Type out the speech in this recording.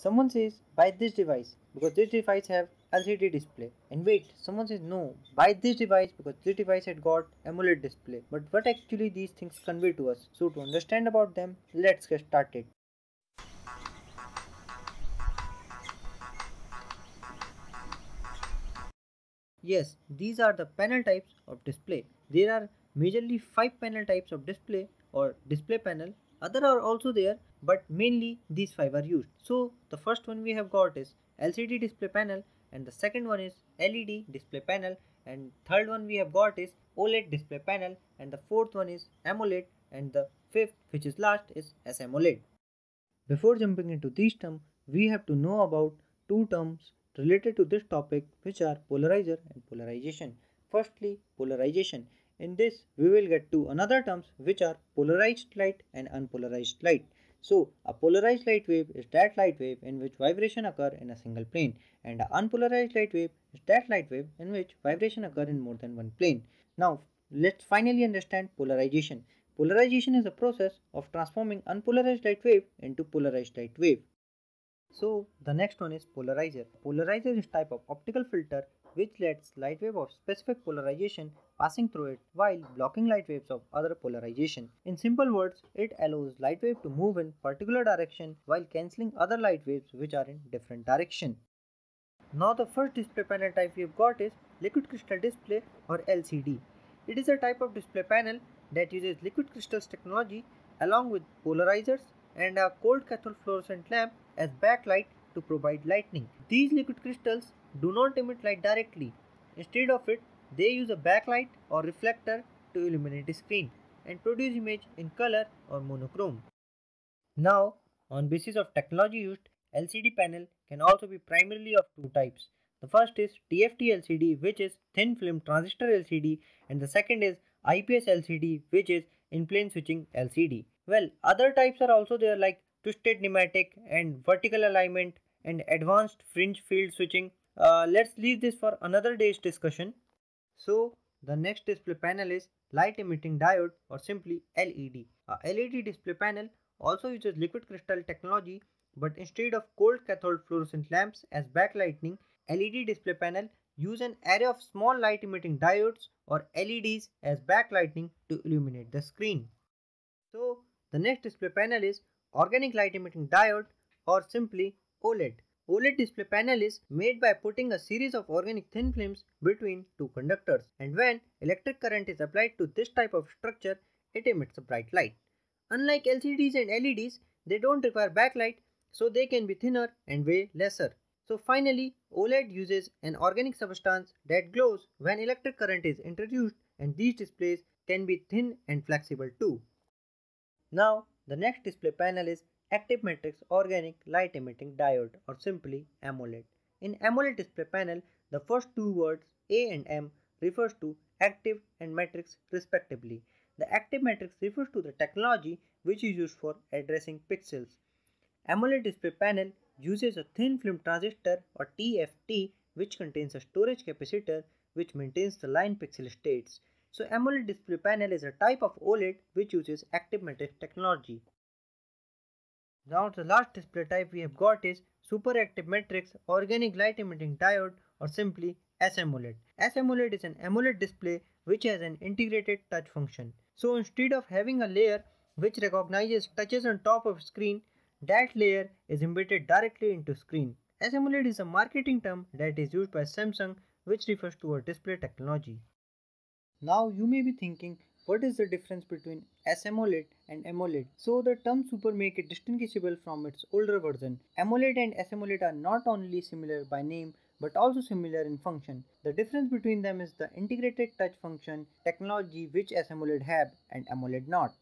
Someone says buy this device because this device have LCD display, and wait, someone says no, buy this device because this device had got AMOLED display. But what actually these things convey to us? So to understand about them, let's get started. Yes, these are the panel types of display. There are majorly 5 panel types of display or display panel. Other are also there, but mainly these 5 are used. So the first one we have got is LCD display panel, and the second one is LED display panel, and third one we have got is OLED display panel, and the fourth one is AMOLED, and the fifth, which is last, is S-AMOLED. Before jumping into these terms, we have to know about two terms related to this topic, which are polarizer and polarization. Firstly, polarization. In this, we will get to another terms which are polarized light and unpolarized light. So, a polarized light wave is that light wave in which vibration occur in a single plane, and an unpolarized light wave is that light wave in which vibration occur in more than one plane. Now, let's finally understand polarization. Polarization is a process of transforming unpolarized light wave into polarized light wave. So the next one is polarizer. Polarizer is type of optical filter which lets light wave of specific polarization passing through it while blocking light waves of other polarization. In simple words, it allows light wave to move in particular direction while cancelling other light waves which are in different direction. Now the first display panel type we have got is liquid crystal display or LCD. It is a type of display panel that uses liquid crystals technology along with polarizers and a cold cathode fluorescent lamp as backlight to provide lighting. These liquid crystals do not emit light directly. Instead of it, they use a backlight or reflector to illuminate the screen and produce image in color or monochrome. Now, on basis of technology used, LCD panel can also be primarily of two types. The first is TFT LCD, which is thin film transistor LCD, and the second is IPS LCD, which is in plane switching LCD. Well, other types are also there like twisted nematic and vertical alignment and advanced fringe field switching. Let's leave this for another day's discussion. So, the next display panel is light emitting diode or simply LED. A LED display panel also uses liquid crystal technology, but instead of cold cathode fluorescent lamps as backlighting, LED display panel use an array of small light emitting diodes or LEDs as backlighting to illuminate the screen. So the next display panel is organic light emitting diode or simply OLED. OLED display panel is made by putting a series of organic thin films between two conductors, and when electric current is applied to this type of structure, it emits a bright light. Unlike LCDs and LEDs, they don't require backlight, so they can be thinner and weigh lesser. So finally, OLED uses an organic substance that glows when electric current is introduced, and these displays can be thin and flexible too. Now, the next display panel is active matrix organic light emitting diode or simply AMOLED. In AMOLED display panel, the first two words A and M refers to active and matrix respectively. The active matrix refers to the technology which is used for addressing pixels. AMOLED display panel uses a thin film transistor or TFT which contains a storage capacitor which maintains the line pixel states. So AMOLED display panel is a type of OLED which uses active matrix technology. Now the last display type we have got is superactive matrix organic light emitting diode or simply S-AMOLED. S-AMOLED is an AMOLED display which has an integrated touch function. So instead of having a layer which recognizes touches on top of screen, that layer is embedded directly into screen. S-AMOLED is a marketing term that is used by Samsung which refers to a display technology. Now you may be thinking, what is the difference between S-AMOLED and AMOLED? So the term super make it distinguishable from its older version. AMOLED and S-AMOLED are not only similar by name but also similar in function. The difference between them is the integrated touch function technology which S-AMOLED have and AMOLED not.